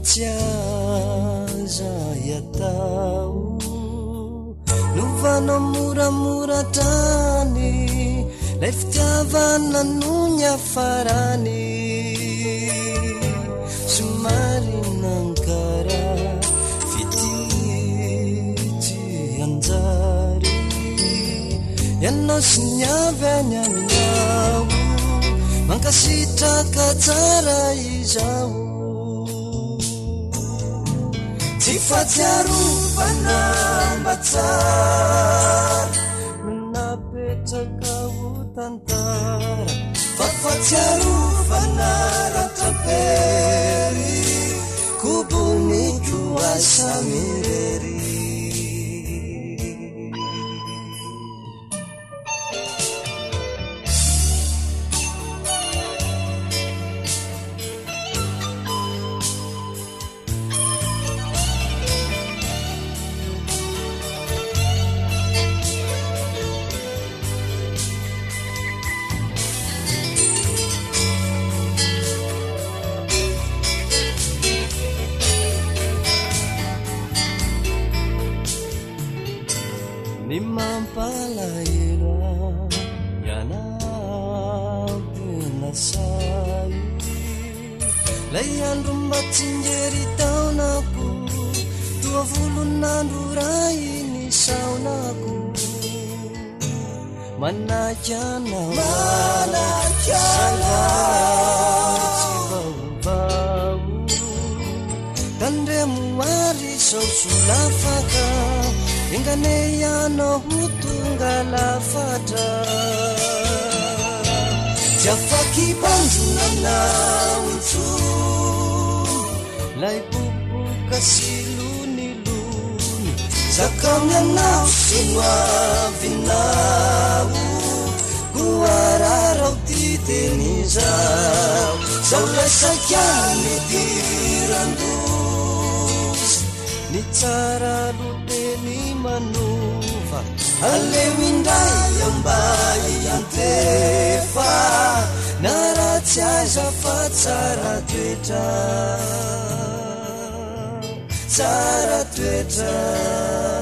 tiaza yatao novana moramora trany lay fitiavana nonya farany somary nankara fitity anjary ianao sy ny avy any aminao mankasitraka tsara izao tsy fatsiarovana matsara napetraka ho tantara fa fatsiarovana ratrapery koboniko asa mirery ny mampalahelo ianao tena say lay andro mba tsingery taonako toa volon'andro ray ny saonako manakanao tsy vaovao tandremoary sao solafaka engane ianao ho tonga lafatra tsy afaky bandronanao intsony lay boboka silonilony zakamy anao sy noavinao ho ararao ty tenizao zao lasakyany dirandozy ny tsara loteny manova aleo indray ambay antefa na ratsy aza fa tsara toetra